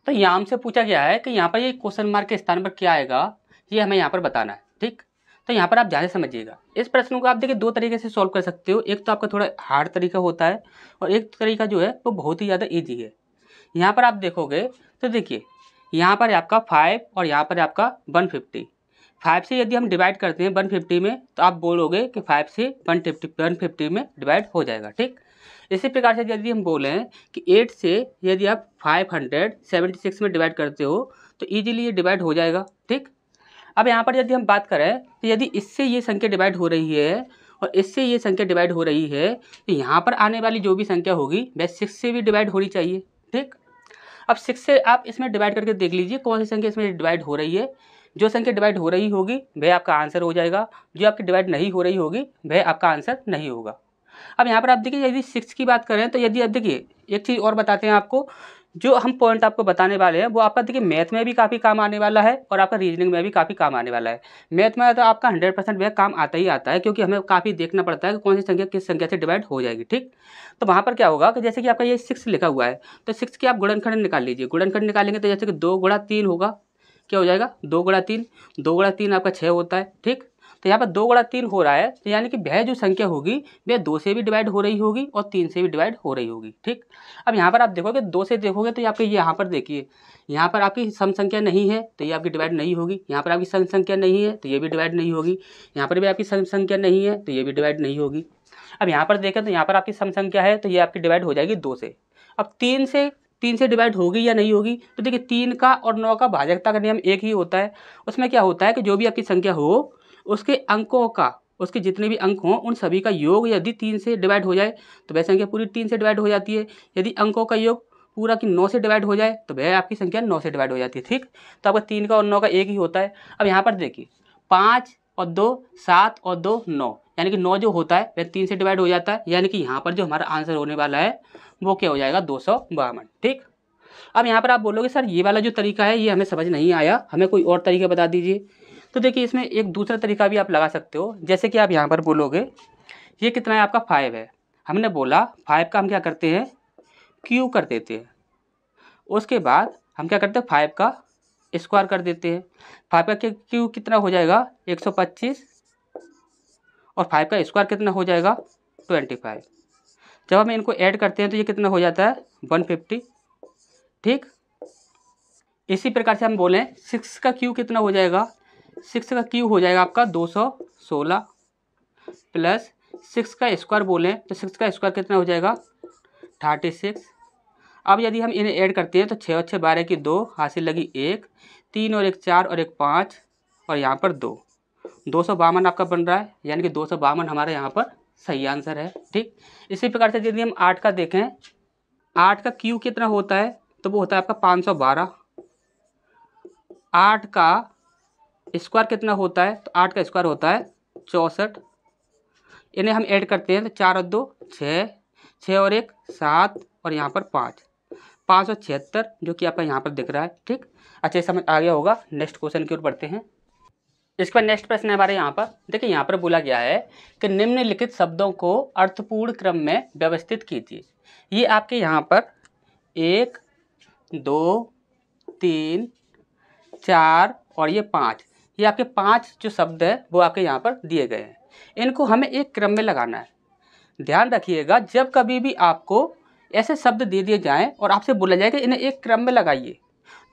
तो यहाँ हमसे पूछा गया है कि यहाँ पर ये क्वेश्चन मार्क के स्थान पर क्या आएगा, ये हमें यहाँ पर बताना है। ठीक, तो यहाँ पर आप ध्यान से समझिएगा। इस प्रश्न को आप देखिए दो तरीके से सॉल्व कर सकते हो। एक तो आपका थोड़ा हार्ड तरीका होता है और एक तरीका जो है वो बहुत ही ज़्यादा ईजी है। यहाँ पर आप देखोगे तो देखिए यहाँ पर आपका 5 और यहाँ पर आपका 150। 5 से यदि हम डिवाइड करते हैं 150 में तो आप बोलोगे कि 5 से 150 में डिवाइड हो जाएगा। ठीक, इसी प्रकार से यदि हम बोलें कि 8 से यदि आप 576 में डिवाइड करते हो तो ईजिली ये डिवाइड हो जाएगा। ठीक, अब यहाँ पर यदि हम बात करें तो यदि इससे ये संख्या डिवाइड हो रही है और इससे ये संख्या डिवाइड हो रही है तो यहाँ पर आने वाली जो भी संख्या होगी वह 6 से भी डिवाइड होनी चाहिए। ठीक, अब 6 से आप इसमें डिवाइड करके देख लीजिए कौन सी संख्या इसमें डिवाइड हो रही है। जो संख्या डिवाइड हो रही होगी वह आपका आंसर हो जाएगा, जो आपकी डिवाइड नहीं हो रही होगी वह आपका आंसर नहीं होगा। अब यहाँ पर आप देखिए यदि 6 की बात करें तो यदि आप देखिए एक चीज़ और बताते हैं आपको, जो हम पॉइंट आपको बताने वाले हैं वो आपका देखिए मैथ में भी काफ़ी काम आने वाला है और आपका रीजनिंग में भी काफ़ी काम आने वाला है। मैथ में तो आपका 100% वह काम आता ही आता है, क्योंकि हमें काफ़ी देखना पड़ता है कि कौन सी संख्या किस संख्या से डिवाइड हो जाएगी। ठीक, तो वहाँ पर क्या होगा कि जैसे कि आपका ये 6 लिखा हुआ है तो 6 की आप गुणनखंड निकाल लीजिए। गुणनखंड निकालेंगे तो जैसे कि 2 गुणा 3 होगा, क्या हो जाएगा 2 गुणा 3, 2 गुणा 3 आपका 6 होता है। ठीक, तो यहाँ पर 2 गुणा 3 हो रहा है तो यानी कि वह जो संख्या होगी वह 2 से भी डिवाइड हो रही होगी और 3 से भी डिवाइड हो रही होगी। ठीक, अब यहाँ पर आप देखोगे 2 से देखोगे तो आपके यहाँ पर देखिए यहाँ पर आपकी सम संख्या नहीं है तो ये आपकी डिवाइड नहीं होगी, यहाँ पर आपकी सम संख्या नहीं है तो ये भी डिवाइड नहीं होगी, यहाँ पर भी आपकी सम संख्या नहीं है तो ये भी डिवाइड नहीं होगी। अब यहाँ पर देखें तो यहाँ पर आपकी सम संख्या है तो ये आपकी डिवाइड हो जाएगी 2 से। अब 3 से डिवाइड होगी या नहीं होगी, तो देखिए 3 का और 9 का भाजकता का नियम एक ही होता है। उसमें क्या होता है कि जो भी आपकी संख्या हो उसके अंकों का, उसके जितने भी अंक हों उन सभी का योग यदि 3 से डिवाइड हो जाए तो वह संख्या पूरी 3 से डिवाइड हो जाती है। यदि अंकों का योग पूरा की 9 से डिवाइड हो जाए तो वह आपकी संख्या 9 से डिवाइड हो जाती है। ठीक, तो आपका 3 का और 9 का एक ही होता है। अब यहाँ पर देखिए 5 और 2 7 और 2 9, यानी कि 9 जो होता है वह 3 से डिवाइड हो जाता है, यानी कि यहाँ पर जो हमारा आंसर होने वाला है वो क्या हो जाएगा 252। ठीक, अब यहाँ पर आप बोलोगे सर ये वाला जो तरीका है ये हमें समझ नहीं आया, हमें कोई और तरीका बता दीजिए। तो देखिए इसमें एक दूसरा तरीका भी आप लगा सकते हो। जैसे कि आप यहाँ पर बोलोगे ये कितना है आपका 5 है, हमने बोला 5 का हम क्या करते हैं क्यू कर देते हैं, उसके बाद हम क्या करते हैं 5 का स्क्वायर कर देते हैं। 5 का क्यू कितना हो जाएगा 125 और 5 का स्क्वायर कितना हो जाएगा 25। जब हम इनको ऐड करते हैं तो ये कितना हो जाता है 150। ठीक, इसी प्रकार से हम बोलें 6 का क्यू कितना हो जाएगा, 6 का क्यू हो जाएगा आपका 216 प्लस 6 का स्क्वायर बोलें तो 6 का स्क्वायर कितना हो जाएगा 36। अब यदि हम इन्हें ऐड करते हैं तो 6 और 6 12 की 2, हासिल लगी 1, 3 और 1 4 और 1 5 और यहाँ पर 2, 252 आपका बन रहा है, यानी कि 252 हमारा यहाँ पर सही आंसर है। ठीक, इसी प्रकार से यदि हम 8 का देखें, 8 का क्यू कितना होता है तो वो होता है आपका 512। 8 का स्क्वायर कितना होता है तो 8 का स्क्वायर होता है 64। इन्हें हम ऐड करते हैं तो 4 और 2 6, 6 और 1 7 और यहाँ पर 5, 576 जो कि आपका यहाँ पर दिख रहा है। ठीक, अच्छा समझ आ गया होगा। नेक्स्ट क्वेश्चन की ओर बढ़ते हैं। इसका नेक्स्ट प्रश्न है हमारे यहाँ पर, देखिए यहाँ पर बोला गया है कि निम्नलिखित शब्दों को अर्थपूर्ण क्रम में व्यवस्थित कीजिए। ये आपके यहाँ पर 1 2 3 4 और ये 5, ये आपके 5 जो शब्द है वो आपके यहाँ पर दिए गए हैं। इनको हमें एक क्रम में लगाना है। ध्यान रखिएगा जब कभी भी आपको ऐसे शब्द दे दिए जाएं और आपसे बोला जाए कि इन्हें एक क्रम में लगाइए,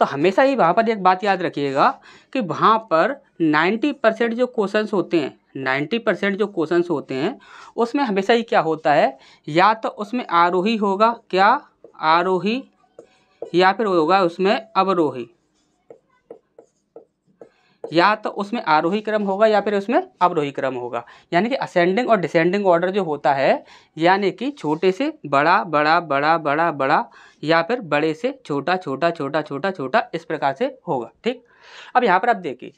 तो हमेशा ही वहाँ पर एक बात याद रखिएगा कि वहाँ पर 90% जो क्वेश्चंस होते हैं, 90% जो क्वेश्चंस होते हैं उसमें हमेशा ही क्या होता है, या तो उसमें आरोही होगा, क्या आरोही, या फिर होगा उसमें अवरोही, या तो उसमें आरोही क्रम होगा या फिर उसमें अवरोही क्रम होगा। यानी कि असेंडिंग और डिसेंडिंग ऑर्डर जो होता है, यानी कि छोटे से बड़ा बड़ा बड़ा बड़ा बड़ा या फिर बड़े से छोटा छोटा छोटा छोटा छोटा, इस प्रकार से होगा। ठीक, अब यहाँ पर आप देखिए,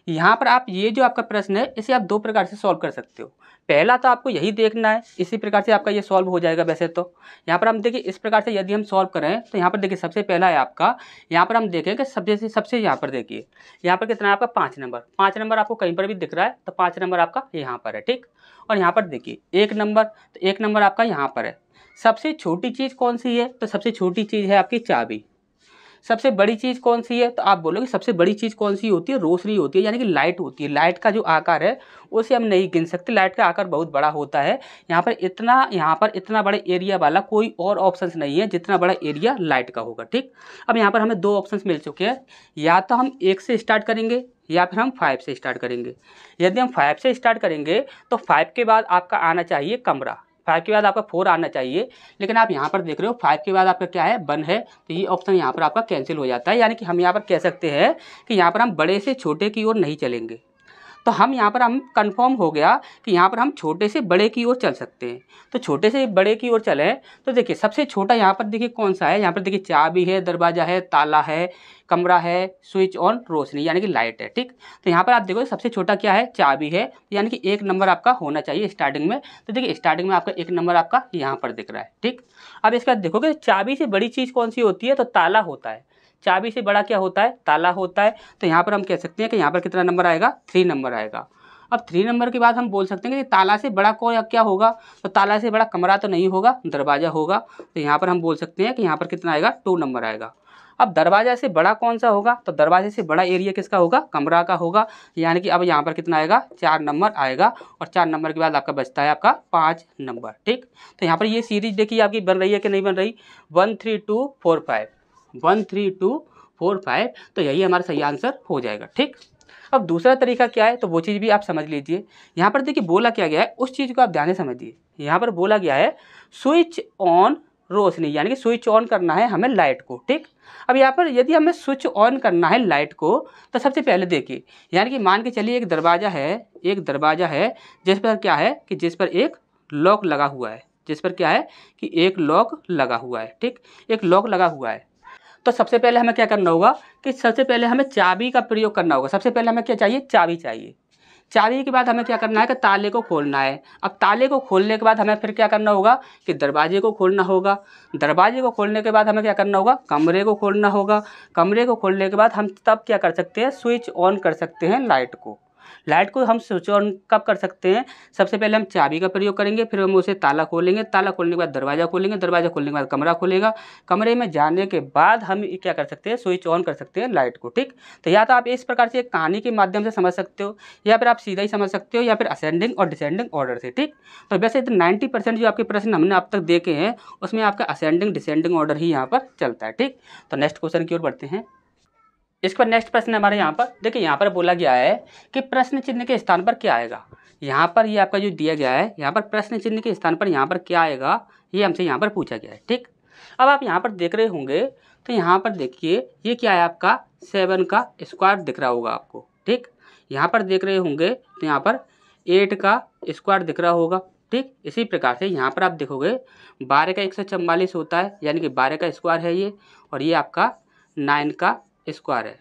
यहाँ पर आप ये जो आपका प्रश्न है इसे आप दो प्रकार से सॉल्व कर सकते हो। पहला तो आपको यही देखना है, इसी प्रकार से आपका ये सॉल्व हो जाएगा। वैसे तो यहाँ पर हम देखिए इस प्रकार से यदि हम सॉल्व करें तो यहाँ पर देखिए सबसे पहला है आपका, यहाँ पर हम देखें कि सबसे यहाँ पर देखिए यहाँ पर कितना है आपका 5 नंबर। 5 नंबर आपको कहीं पर भी दिख रहा है तो 5 नंबर आपका यहाँ पर है। ठीक, और यहाँ पर देखिए 1 नंबर, तो 1 नंबर आपका यहाँ पर है। सबसे छोटी चीज़ कौन सी है, तो सबसे छोटी चीज़ है आपकी चाबी। सबसे बड़ी चीज़ कौन सी है, तो आप बोलोगे सबसे बड़ी चीज़ कौन सी होती है, रोशनी होती है, यानी कि लाइट होती है। लाइट का जो आकार है उसे हम नहीं गिन सकते, लाइट का आकार बहुत बड़ा होता है। यहाँ पर इतना बड़े एरिया वाला कोई और ऑप्शन नहीं है जितना बड़ा एरिया लाइट का होगा, ठीक। अब यहाँ पर हमें दो ऑप्शन मिल चुके हैं, या तो हम 1 से स्टार्ट करेंगे या फिर हम 5 से स्टार्ट करेंगे। यदि हम 5 से स्टार्ट करेंगे तो 5 के बाद आपका आना चाहिए कमरा, 5 के बाद आपका 4 आना चाहिए, लेकिन आप यहाँ पर देख रहे हो 5 के बाद आपका क्या है, 1 है, तो ये ऑप्शन यहाँ पर आपका कैंसिल हो जाता है। यानी कि हम यहाँ पर कह सकते हैं कि यहाँ पर हम बड़े से छोटे की ओर नहीं चलेंगे। तो हम यहाँ पर हम कंफर्म हो गया कि यहाँ पर हम छोटे से बड़े की ओर चल सकते हैं। तो छोटे से बड़े की ओर चले तो देखिए सबसे छोटा यहाँ पर देखिए कौन सा है, यहाँ पर देखिए चाबी है, दरवाजा है, ताला है, कमरा है, स्विच ऑन, रोशनी यानी कि लाइट है, ठीक। तो यहाँ पर आप देखो सबसे छोटा क्या है, चाबी है, यानी कि 1 नंबर आपका होना चाहिए स्टार्टिंग में। तो देखिए स्टार्टिंग में आपका 1 नंबर आपका यहाँ पर दिख रहा है, ठीक। अब इसके बाद देखोगे चाबी से बड़ी चीज़ कौन सी होती है, तो ताला होता है। चाबी से बड़ा क्या होता है, ताला होता है। तो यहाँ पर हम कह सकते हैं कि यहाँ पर कितना नंबर आएगा, 3 नंबर आएगा। अब 3 नंबर के बाद हम बोल सकते हैं कि ताला से बड़ा कोई क्या होगा, तो ताला से बड़ा कमरा तो नहीं होगा, दरवाज़ा होगा। तो यहाँ पर हम बोल सकते हैं कि यहाँ पर कितना आएगा, 2 नंबर आएगा। अब दरवाजा से बड़ा कौन सा होगा, तो दरवाजे से बड़ा एरिया किसका होगा, कमरा का होगा। यानी कि अब यहाँ पर कितना आएगा, 4 नंबर आएगा, और 4 नंबर के बाद आपका बचता है आपका 5 नंबर, ठीक। तो यहाँ पर ये सीरीज देखिए आपकी बन रही है कि नहीं बन रही, 1 3 2 4 5, 1 3 2 4 5, तो यही हमारा सही आंसर हो जाएगा, ठीक। अब दूसरा तरीका क्या है, तो वो चीज़ भी आप समझ लीजिए। यहाँ पर देखिए बोला क्या गया है, उस चीज़ को आप ध्यान से समझिए। यहाँ पर बोला गया है स्विच ऑन रोशनी, यानी कि स्विच ऑन करना है हमें लाइट को, ठीक। अब यहाँ पर यदि हमें स्विच ऑन करना है लाइट को, तो सबसे पहले देखिए, यानी कि मान के चलिए एक दरवाज़ा है जिस पर क्या है कि जिस पर एक लॉक लगा हुआ है, जिस पर क्या है कि एक लॉक लगा हुआ है, ठीक, एक लॉक लगा हुआ है। तो सबसे पहले हमें क्या करना होगा कि सबसे पहले हमें चाबी का प्रयोग करना होगा। सबसे पहले हमें क्या चाहिए, चाबी चाहिए। चाबी के बाद हमें क्या करना है कि ताले को खोलना है। अब ताले को खोलने के बाद हमें फिर क्या करना होगा कि दरवाजे को खोलना होगा। दरवाजे को खोलने के बाद हमें क्या करना होगा, कमरे को खोलना होगा। कमरे को खोलने के बाद हम तब क्या कर सकते हैं, स्विच ऑन कर सकते हैं लाइट को। लाइट को हम स्विच ऑन कब कर सकते हैं, सबसे पहले हम चाबी का प्रयोग करेंगे, फिर हम उसे ताला खोलेंगे, ताला खोलने के बाद दरवाज़ा खोलेंगे, दरवाज़ा खोलने के बाद कमरा खोलेगा, कमरे में जाने के बाद हम क्या कर सकते हैं, स्विच ऑन कर सकते हैं लाइट को, ठीक। तो या तो आप इस प्रकार से एक कहानी के माध्यम से समझ सकते हो, या फिर आप सीधा ही समझ सकते हो, या फिर असेंडिंग और डिसेंडिंग ऑर्डर से, ठीक। तो वैसे 90% जो आपके प्रश्न हमने अब तक देखे हैं उसमें आपका असेंडिंग डिसेंडिंग ऑर्डर ही यहाँ पर चलता है, ठीक। तो नेक्स्ट क्वेश्चन की ओर बढ़ते हैं। इसके बाद नेक्स्ट प्रश्न हमारे यहाँ पर देखिए, यहाँ पर बोला गया है कि प्रश्न चिन्ह के स्थान पर क्या आएगा। यहाँ पर ये आपका जो दिया गया है, यहाँ पर प्रश्न चिन्ह के स्थान पर यहाँ पर क्या आएगा, ये हमसे यहाँ पर पूछा गया है, ठीक। अब आप यहाँ पर देख रहे होंगे तो यहाँ पर देखिए ये क्या है, आपका 7 का स्क्वायर दिख रहा होगा आपको, ठीक। यहाँ पर देख रहे होंगे तो यहाँ पर 8 का स्क्वायर दिख रहा होगा, ठीक। इसी प्रकार से यहाँ पर आप देखोगे 12 का 144 होता है, यानी कि 12 का स्क्वायर है ये, और ये आपका 9 का स्क्वायर है।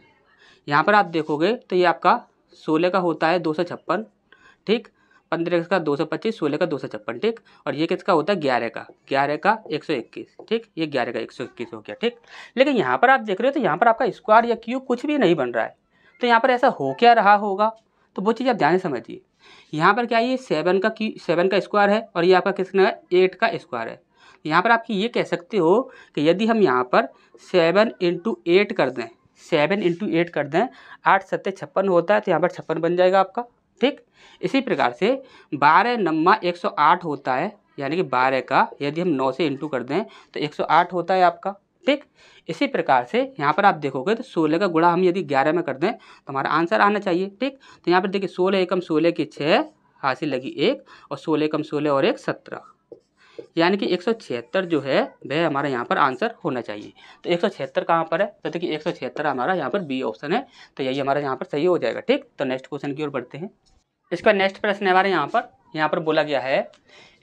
यहाँ पर आप देखोगे तो ये आपका 16 का होता है 256, ठीक। 15 का 225, 16 का 256, ठीक। और ये किसका होता है, 11 का 121, ठीक। ये 11 का 121 हो गया, ठीक। लेकिन यहाँ पर आप देख रहे हो तो यहाँ पर आपका स्क्वायर या क्यूब कुछ भी नहीं बन रहा है। तो यहाँ पर ऐसा हो क्या रहा होगा, तो वो चीज़ आप ध्यान से समझिए। यहाँ पर क्या है, ये 7 का स्क्वायर है, और ये आपका कितना है, 8 का स्क्वायर है। यहाँ पर आप ये कह सकते हो कि यदि हम यहाँ पर 7 × 8 कर दें, 7 × 8 कर दें, 8 7 56 होता है, तो यहाँ पर 56 बन जाएगा आपका, ठीक। इसी प्रकार से 12 9 108 होता है, यानी कि 12 का यदि हम 9 से इंटू कर दें तो 108 होता है आपका, ठीक। इसी प्रकार से यहाँ पर आप देखोगे तो 16 का गुणा हम यदि 11 में कर दें तो हमारा आंसर आना चाहिए, ठीक। तो यहाँ पर देखिए 16 एकम 16 की 6, हासिल लगी 1, और 16 एकम 16 और 1 17, यानी कि 176 जो है वह हमारा यहाँ पर आंसर होना चाहिए। तो 176 कहाँ पर है, तो देखिए 176 हमारा यहाँ पर बी ऑप्शन है, तो यही हमारा यहाँ पर सही हो जाएगा, ठीक। तो नेक्स्ट क्वेश्चन की ओर बढ़ते हैं। इसका नेक्स्ट प्रश्न हमारे यहाँ पर बोला गया है,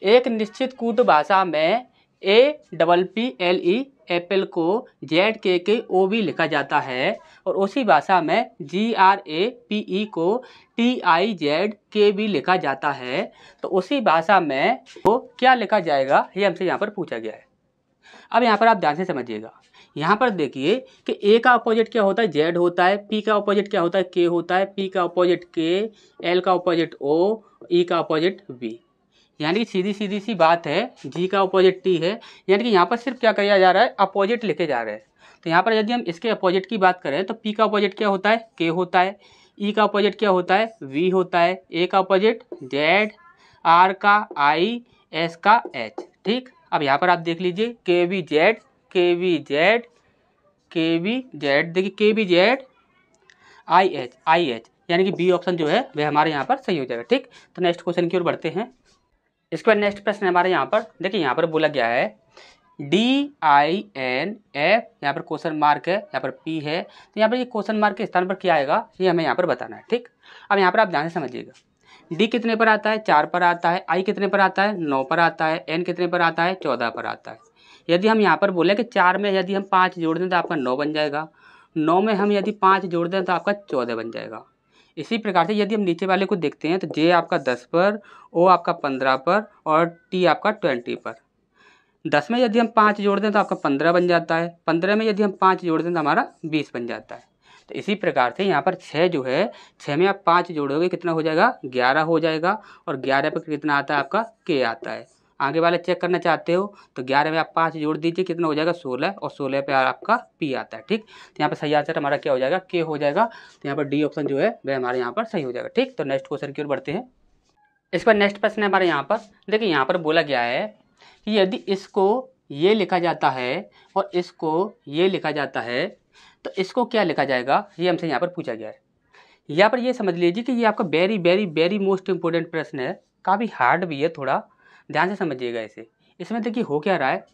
एक निश्चित कूट भाषा में APPLE एप्पल को ZKKOB लिखा जाता है, और उसी भाषा में GRAPE को TIZKB लिखा जाता है, तो उसी भाषा में वो क्या लिखा जाएगा, ये हमसे यहाँ पर पूछा गया है। अब यहाँ पर आप ध्यान से समझिएगा। यहाँ पर देखिए कि A का अपोजिट क्या होता है, Z होता है, P का अपोजिट क्या होता है, K होता है, P का अपोजिट K, L का अपोजिट O, E का अपोजिट V। यानी कि सीधी सी बात है, G का अपोजिट T है, यानी कि यहाँ पर सिर्फ क्या किया जा रहा है, अपोजिट लिखे जा रहे हैं। तो यहाँ पर यदि हम इसके अपोजिट की बात करें तो P का अपोजिट क्या होता है, K होता है। E का अपोजिट क्या होता है, V होता है। A का अपोजिट Z, R का I, S का H। ठीक, अब यहाँ पर आप देख लीजिए KVZ, KVZ, KVZ, देखिए KVZ IH, यानी कि बी ऑप्शन जो है वह हमारे यहाँ पर सही हो जाएगा। ठीक, तो नेक्स्ट क्वेश्चन की ओर बढ़ते हैं। इसके बाद नेक्स्ट प्रश्न हमारे यहाँ पर देखिए, यहाँ पर बोला गया है DINF, यहाँ पर क्वेश्चन मार्क है, यहाँ पर P है, तो यहाँ पर ये क्वेश्चन मार्क के स्थान पर क्या आएगा ये हमें यहाँ पर बताना है। ठीक, अब यहाँ पर आप ध्यान से समझिएगा, D कितने पर आता है, 4 पर आता है। I कितने पर आता है, 9 पर आता है। N कितने पर आता है, 14 पर आता है। यदि हम यहाँ पर बोले कि 4 में यदि हम 5 जोड़ दें तो आपका 9 बन जाएगा, 9 में हम यदि 5 जोड़ दें तो आपका 14 बन जाएगा। इसी प्रकार से यदि हम नीचे वाले को देखते हैं तो J आपका 10 पर, O आपका 15 पर और T आपका 20 पर। 10 में यदि हम 5 जोड़ दें तो आपका 15 बन जाता है, 15 में यदि हम 5 जोड़ दें तो हमारा 20 बन जाता है। तो इसी प्रकार से यहाँ पर 6 जो है, 6 में आप 5 जोड़ोगे कितना हो जाएगा, 11 हो जाएगा। और 11 पर कितना आता है आपका, K आता है। आगे वाले चेक करना चाहते हो तो 11 में आप 5 जोड़ दीजिए, कितना हो जाएगा 16, और 16 पे आपका P आता है। ठीक, तो यहाँ पर सही आंसर हमारा क्या हो जाएगा, K हो जाएगा। तो यहाँ पर D ऑप्शन जो है वह हमारे यहाँ पर सही हो जाएगा। ठीक, तो नेक्स्ट क्वेश्चन की ओर बढ़ते हैं। इस पर नेक्स्ट प्रश्न है हमारे यहाँ पर, देखिए यहाँ पर बोला गया है कि यदि इसको ये लिखा जाता है और इसको ये लिखा जाता है तो इसको क्या लिखा जाएगा, ये हमसे यहाँ पर पूछा गया है। यहाँ पर ये समझ लीजिए कि ये आपका very very very most important प्रश्न है, काफ़ी हार्ड भी है, थोड़ा ध्यान से समझिएगा इसे। इसमें देखिए हो क्या रहा है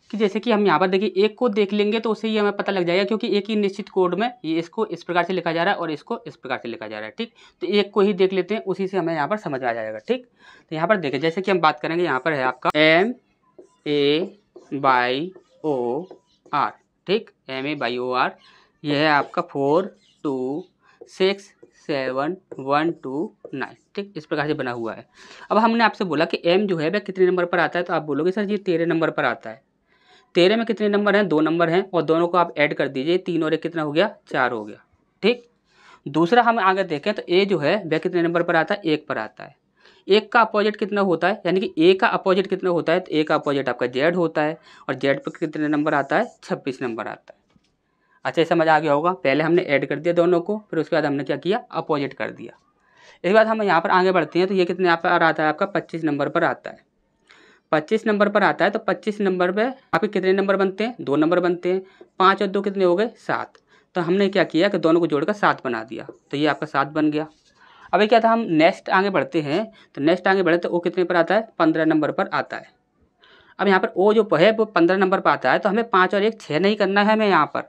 कि जैसे कि हम यहाँ पर देखिए एक को देख लेंगे तो उससे ही हमें पता लग जाएगा, क्योंकि एक ही निश्चित कोड में ये इसको इस प्रकार से लिखा जा रहा है और इसको इस प्रकार से लिखा जा रहा है। ठीक, तो एक को ही देख लेते हैं, उसी से हमें यहाँ पर समझ आ जाएगा। ठीक, तो यहाँ पर देखिए जैसे कि हम बात करेंगे, यहाँ पर है आपका MABIOR। ठीक, MABIOR, यह है आपका 4 2 6 7 1 2 9। ठीक, इस प्रकार से बना हुआ है। अब हमने आपसे बोला कि M जो है वह कितने नंबर पर आता है, तो आप बोलोगे सर ये 13 नंबर पर आता है। 13 में कितने नंबर हैं, 2 नंबर हैं, और दोनों को आप ऐड कर दीजिए, 3 और 1 कितना हो गया, 4 हो गया। ठीक, दूसरा हम आगे देखें तो A जो है वह कितने नंबर पर आता है, 1 पर आता है। 1 का अपोजिट कितना होता है, यानी कि A का अपोजिट कितना होता है, तो A का अपोजिट आपका Z होता है, और Z पर कितने नंबर आता है, 26 नंबर आता है। अच्छा, समझ आ गया होगा, पहले हमने ऐड कर दिया दोनों को, फिर उसके बाद हमने क्या किया, अपोजिट कर दिया। इसके बाद हम यहाँ पर आगे बढ़ते हैं तो ये कितने पर आता है, आपका 25 नंबर पर आता है। 25 नंबर पर आता है तो 25 नंबर पे आपके कितने नंबर बनते हैं, 2 नंबर बनते हैं। 5 और 2 कितने हो गए, 7। तो हमने क्या किया कि दोनों को जोड़कर 7 बना दिया, तो ये आपका 7 बन गया। अभी क्या था, हम नेक्स्ट आगे बढ़ते हैं, तो नेक्स्ट आगे बढ़े तो वो कितने पर आता है, 15 नंबर पर आता है। अब यहाँ पर ओ जो है वो 15 नंबर पर आता है, तो हमें 5 और 1 6 नहीं करना है, हमें यहाँ पर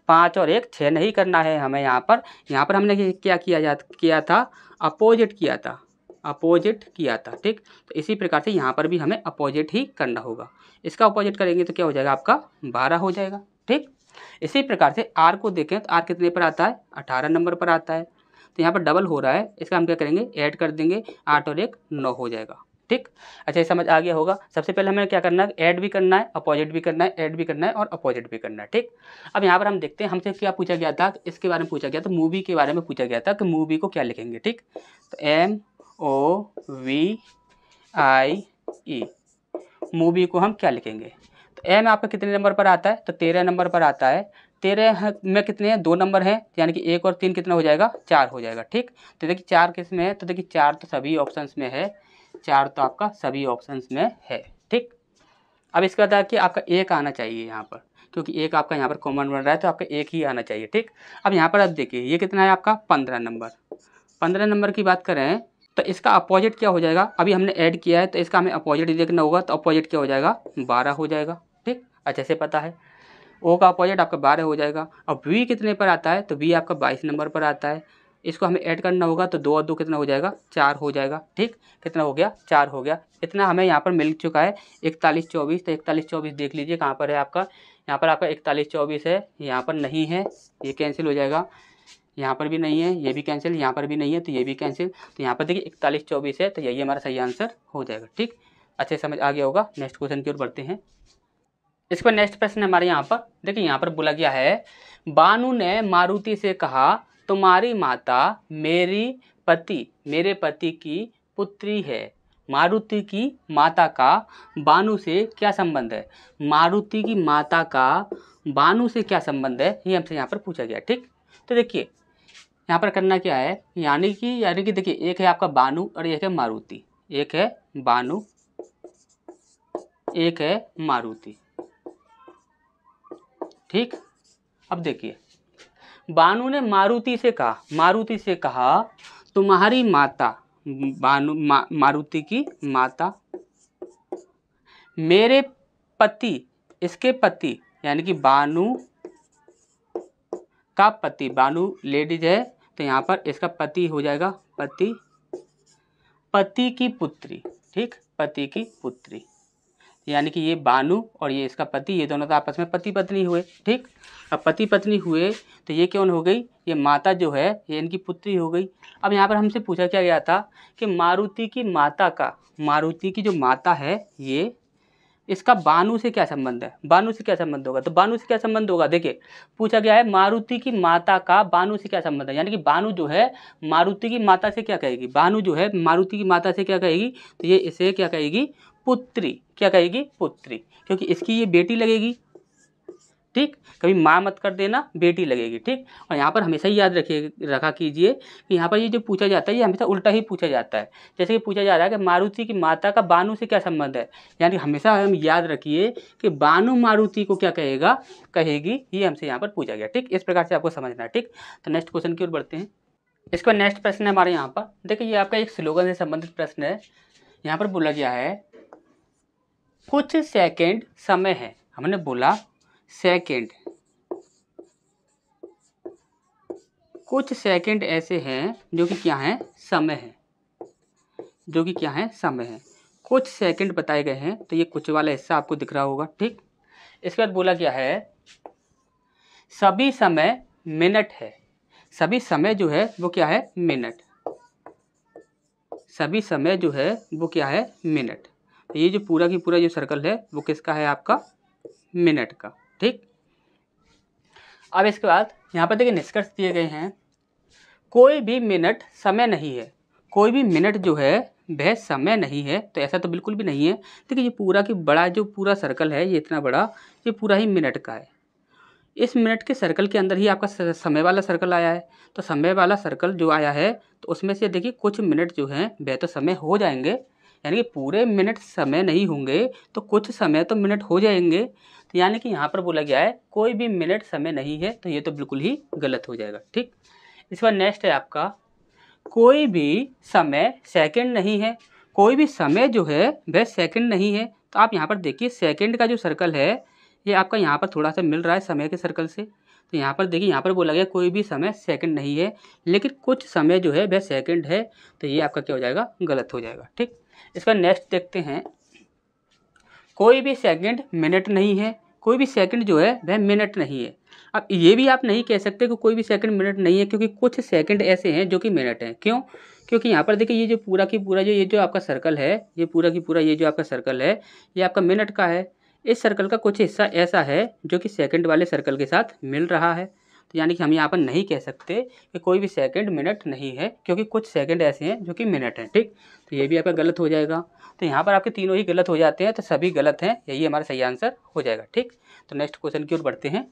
5 और 1 6 नहीं करना है हमें यहाँ पर हमने क्या किया था, अपोजिट किया था, अपोजिट किया था। ठीक, तो इसी प्रकार से यहाँ पर भी हमें अपोजिट ही करना होगा। इसका अपोजिट करेंगे तो क्या हो जाएगा, आपका 12 हो जाएगा। ठीक, इसी प्रकार से आर को देखें तो आर कितने पर आता है, 18 नंबर पर आता है। तो यहाँ पर डबल हो रहा है, इसका हम क्या करेंगे, ऐड कर देंगे, 8 और 1 9 हो जाएगा। ठीक, अच्छा ये समझ आ गया होगा। सबसे पहले हमें क्या करना है, ऐड भी करना है, अपोजिट भी करना है, ऐड भी करना है और अपोजिट भी करना है। ठीक, अब यहाँ पर हम देखते हैं हमसे क्या पूछा गया था, इसके बारे में पूछा गया था, मूवी के बारे में पूछा गया था कि मूवी को क्या लिखेंगे। ठीक, तो MOVIE, मूवी को हम क्या लिखेंगे। तो M आपका कितने नंबर पर आता है, तो 13 नंबर पर आता है। 13 में कितने हैं, 2 नंबर हैं, यानी कि 1 और 3 कितना हो जाएगा, 4 हो जाएगा। ठीक, तो देखिए 4 किस में है, तो देखिए 4 तो सभी ऑप्शंस में है, 4 तो आपका सभी ऑप्शंस में है। ठीक, अब इसका बाद कि आपका 1 आना चाहिए यहाँ पर, क्योंकि 1 आपका यहाँ पर कॉमन बन रहा है, तो आपका 1 ही आना चाहिए। ठीक, अब यहाँ पर आप देखिए ये कितना है आपका 15 नंबर। 15 नंबर की बात करें तो इसका अपोजिट क्या हो जाएगा, अभी हमने ऐड किया है तो इसका हमें अपोजिट देखना होगा, तो अपोजिट क्या हो जाएगा, 12 हो जाएगा। ठीक, अच्छे से पता है। ओ का अपोजिट आपका 12 हो जाएगा। अब वी कितने पर आता है, तो वी आपका 22 नंबर पर आता है, इसको हमें ऐड करना होगा, तो 2 और 2 कितना हो जाएगा, 4 हो जाएगा। ठीक, कितना हो गया, 4 हो गया। इतना हमें यहाँ पर मिल चुका है 41 24। तो 41 24 देख लीजिए कहाँ पर है आपका, यहाँ पर आपका 41 24 है, यहाँ पर नहीं है, ये कैंसिल हो जाएगा, यहाँ पर भी नहीं है, ये भी कैंसिल, यहाँ पर भी नहीं है, तो ये भी कैंसिल। तो यहाँ पर देखिए 41 24 है, तो यही हमारा सही आंसर हो जाएगा। ठीक, अच्छे समझ आ गया होगा। नेक्स्ट क्वेश्चन की ओर बढ़ते हैं। इस पर नेक्स्ट प्रश्न हमारे यहाँ पर देखिए, यहाँ पर बोला गया है, बानू ने मारुति से कहा, तुम्हारी माता मेरे पति की पुत्री है, मारुति की माता का बानु से क्या संबंध है, मारुति की माता का बानु से क्या संबंध है, ये हमसे यहाँ पर पूछा गया। ठीक, तो देखिए यहाँ पर करना क्या है, यानी कि देखिए एक है आपका बानु और एक है मारुति, एक है बानु एक है मारुति। ठीक, अब देखिए बानु ने मारुति से कहा तुम्हारी माता मारुति की माता मेरे पति, इसके पति यानी कि बानु का पति, बानु लेडीज है तो यहाँ पर इसका पति हो जाएगा पति की पुत्री। ठीक, पति की पुत्री, यानी कि ये बानु और ये इसका पति, ये दोनों तो आपस में पति पत्नी हुए। ठीक, अब पति पत्नी हुए तो ये कौन हो गई, ये माता जो है ये इनकी पुत्री हो गई। अब यहाँ पर हमसे पूछा क्या गया था कि मारुति की माता का, मारुति की जो माता है ये, इसका बानु से क्या संबंध है, बानु से क्या संबंध होगा, तो बानु से क्या संबंध होगा, देखिए पूछा गया है मारुति की माता का बानु से क्या संबंध है, यानी कि बानु जो है मारुति की माता से क्या कहेगी, बानु जो है मारुति की माता से क्या कहेगी, तो ये इसे क्या कहेगी, पुत्री, क्या कहेगी, पुत्री, क्योंकि इसकी ये बेटी लगेगी। ठीक, कभी माँ मत कर देना, बेटी लगेगी। ठीक, और यहाँ पर हमेशा ही याद रखा कीजिए कि यहाँ पर ये जो पूछा जाता है ये हमेशा उल्टा ही पूछा जाता है। जैसे कि पूछा जा रहा है कि मारुति की माता का बानु से क्या संबंध है, यानी हमेशा हम याद रखिए कि बानु मारुति को क्या कहेगी, ये हमसे यहाँ पर पूछा गया। ठीक, इस प्रकार से आपको समझना है। ठीक, तो नेक्स्ट क्वेश्चन की ओर बढ़ते हैं। इसका नेक्स्ट प्रश्न है हमारे यहाँ पर, देखिए ये आपका एक स्लोगन से संबंधित प्रश्न है। यहाँ पर बोला गया है कुछ सेकंड समय है, हमने बोला सेकंड, कुछ सेकंड ऐसे हैं जो कि क्या है, समय है, जो कि क्या है, समय है। कुछ सेकंड बताए गए हैं, तो ये कुछ वाला हिस्सा आपको दिख रहा होगा। ठीक, इसके बाद बोला गया है सभी समय मिनट है, सभी समय जो है वो क्या है, मिनट, सभी समय जो है वो क्या है, मिनट। ये जो पूरा की पूरा जो सर्कल है वो किसका है, आपका मिनट का। ठीक, अब इसके बाद यहाँ पर देखिए निष्कर्ष दिए गए हैं, कोई भी मिनट समय नहीं है, कोई भी मिनट जो है वह समय नहीं है, तो ऐसा तो बिल्कुल भी नहीं है। देखिए ये पूरा की बड़ा जो पूरा सर्कल है, ये इतना बड़ा, ये पूरा ही मिनट का है। इस मिनट के सर्कल के अंदर ही आपका समय वाला सर्कल आया है, तो समय वाला सर्कल जो आया है तो उसमें से देखिए कुछ मिनट जो हैं वह तो समय हो जाएंगे, यानी कि पूरे मिनट समय नहीं होंगे तो कुछ समय तो मिनट हो जाएंगे। तो यानी कि यहाँ पर बोला गया है कोई भी मिनट समय नहीं है, तो ये तो बिल्कुल ही गलत हो जाएगा। ठीक, इस बार नेक्स्ट है आपका कोई भी समय सेकंड नहीं है, कोई भी समय जो है वह सेकंड नहीं है। तो आप यहाँ पर देखिए सेकंड का जो सर्कल है ये आपका यहाँ पर थोड़ा सा मिल रहा है समय के सर्कल से, तो यहाँ पर देखिए यहाँ पर बोला गया कोई भी समय सेकंड नहीं है, लेकिन कुछ समय जो है वह सेकंड है, तो ये आपका क्या हो जाएगा, गलत हो जाएगा। ठीक, इसका नेक्स्ट देखते हैं, कोई भी सेकंड मिनट नहीं है, कोई भी सेकंड जो है वह मिनट नहीं है। अब ये भी आप नहीं कह सकते कि कोई भी सेकंड मिनट नहीं है, क्योंकि कुछ सेकंड ऐसे हैं जो कि मिनट हैं। क्यों, क्योंकि यहाँ पर देखिए ये जो पूरा की पूरा ये जो आपका सर्कल है, ये पूरा की पूरा ये जो आपका सर्कल है ये आपका मिनट का है। इस सर्कल का कुछ हिस्सा ऐसा है जो कि सेकंड वाले सर्कल के साथ मिल रहा है, तो यानी कि हम यहाँ पर नहीं कह सकते कि कोई भी सेकंड मिनट नहीं है, क्योंकि कुछ सेकंड ऐसे हैं जो कि मिनट हैं। ठीक, तो ये भी आपका गलत हो जाएगा। तो यहाँ पर आपके तीनों ही गलत हो जाते हैं, तो सभी गलत हैं, यही हमारा सही आंसर हो जाएगा। ठीक, तो नेक्स्ट क्वेश्चन की ओर बढ़ते हैं।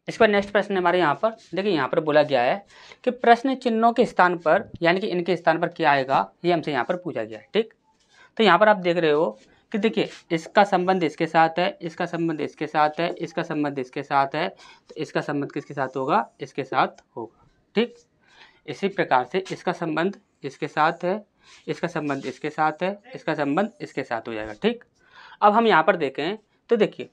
इस पर नेक्स्ट प्रश्न हमारे यहाँ पर देखिए, यहाँ पर बोला गया है कि प्रश्न चिन्हों के स्थान पर यानी कि इनके स्थान पर क्या आएगा, ये हमसे यहाँ पर पूछा गया है। ठीक, तो यहाँ पर आप देख रहे हो कि देखिए इसका संबंध इसके साथ है, इसका संबंध इसके साथ है, इसका संबंध इसके साथ है, तो इसका संबंध किसके साथ होगा, इसके साथ होगा। ठीक, इसी प्रकार से इसका संबंध इसके साथ है, इसका संबंध इसके साथ है, इसका संबंध इसके साथ हो जाएगा। ठीक, अब हम यहाँ पर देखें तो देखिए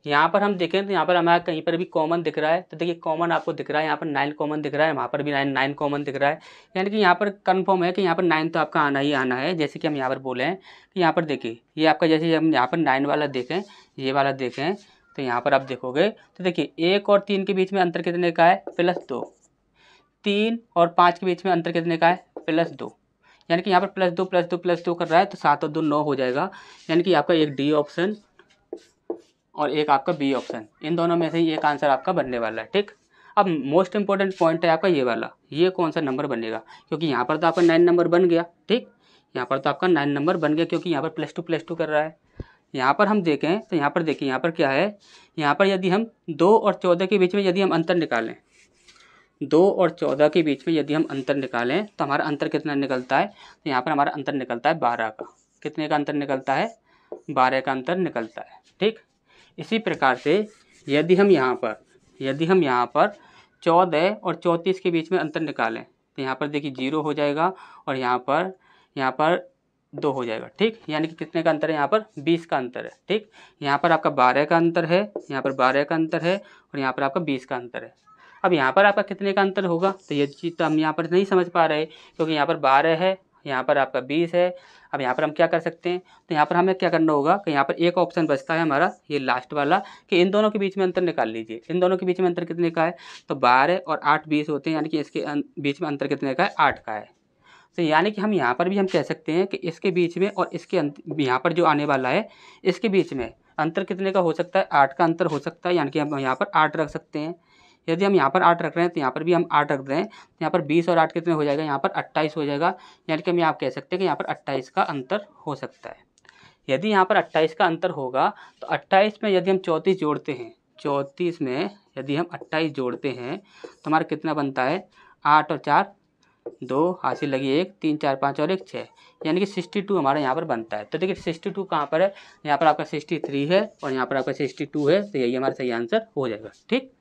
यहाँ पर हम देखें तो यहाँ पर हमारा कहीं पर भी कॉमन दिख रहा है, तो देखिए कॉमन आपको दिख रहा है, यहाँ पर 9 कॉमन दिख रहा है, वहाँ पर भी 9 कॉमन दिख रहा है, यानी कि यहाँ पर कंफर्म है कि यहाँ पर 9 तो आपका आना ही आना है। जैसे कि हम यहाँ पर बोले हैं कि यहाँ पर देखिए ये आपका, जैसे हम यहाँ पर 9 वाला देखें, ये वाला देखें, तो यहाँ पर आप देखोगे तो देखिए 1 और 3 के बीच में अंतर कितने का है, +2, 3 और 5 के बीच में अंतर कितने का है, +2, यानी कि यहाँ पर +2 कर रहा है, तो 7 और 2 9 हो जाएगा, यानी कि आपका एक डी ऑप्शन और एक आपका बी ऑप्शन, इन दोनों में से ही एक आंसर आपका बनने वाला है। ठीक, अब मोस्ट इंपॉर्टेंट पॉइंट है आपका ये वाला, ये कौन सा नंबर बनेगा, क्योंकि यहाँ पर तो आपका 9 नंबर बन गया। ठीक, यहाँ पर तो आपका 9 नंबर बन गया, क्योंकि यहाँ पर +2 कर रहा है। यहाँ पर हम देखें तो यहाँ पर देखिए, यहाँ पर क्या है, यहाँ पर यदि हम 2 और 14 के बीच में यदि हम अंतर निकालें, 2 और 14 के बीच में यदि हम अंतर निकालें तो हमारा अंतर कितना निकलता है, तो यहाँ पर हमारा अंतर निकलता है 12 का। कितने का अंतर निकलता है, 12 का अंतर निकलता है। ठीक, इसी प्रकार से यदि हम यहाँ पर 14 और 34 के बीच में अंतर निकालें तो यहाँ पर देखिए 0 हो जाएगा और यहाँ पर 2 हो जाएगा। ठीक, यानी कि कितने का अंतर है, यहाँ पर 20 का अंतर है। ठीक, यहाँ पर आपका 12 का अंतर है, यहाँ पर 12 का अंतर है और यहाँ पर आपका 20 का अंतर है। अब यहाँ पर आपका कितने का अंतर होगा, तो ये चीज़ तो हम यहाँ पर नहीं समझ पा रहे, क्योंकि यहाँ पर 12 है, यहाँ पर आपका 20 है। अब यहाँ पर हम क्या कर सकते हैं, तो यहाँ पर हमें क्या करना होगा कि यहाँ पर एक ऑप्शन बचता है हमारा, ये लास्ट वाला, कि इन दोनों के बीच में अंतर निकाल लीजिए। इन दोनों के बीच में अंतर कितने का है, तो 12 और 8 20 होते हैं, यानी कि इसके बीच में अंतर कितने का है, 8 का है। तो यानी कि हम यहाँ पर भी हम कह सकते हैं कि इसके बीच में और इसके यहाँ पर जो आने वाला है इसके बीच में अंतर कितने का हो सकता है, 8 का अंतर हो सकता है। यानी कि हम यहाँ पर 8 रख सकते हैं। यदि हम यहाँ पर 8 रख रहे हैं तो यहाँ पर भी हम 8 रख रहे हैं, तो यहाँ पर 20 और 8 कितने हो जाएगा, यहाँ पर 28 हो जाएगा। यानी कि हम यहाँ कह सकते हैं कि यहाँ पर 28 का अंतर हो सकता है। यदि यहाँ पर 28 का अंतर होगा तो 28 में यदि हम 34 जोड़ते हैं, 34 में यदि हम 28 जोड़ते हैं तो हमारा कितना बनता है, 8 और 4 2, हासिल लगी 1, 3 4 5 और 1 6, यानी कि 62 हमारा यहाँ पर बनता है। तो देखिए 62 कहाँ पर है, यहाँ पर आपका 63 है और यहाँ पर आपका 62 है, तो यही हमारा सही आंसर हो जाएगा। ठीक।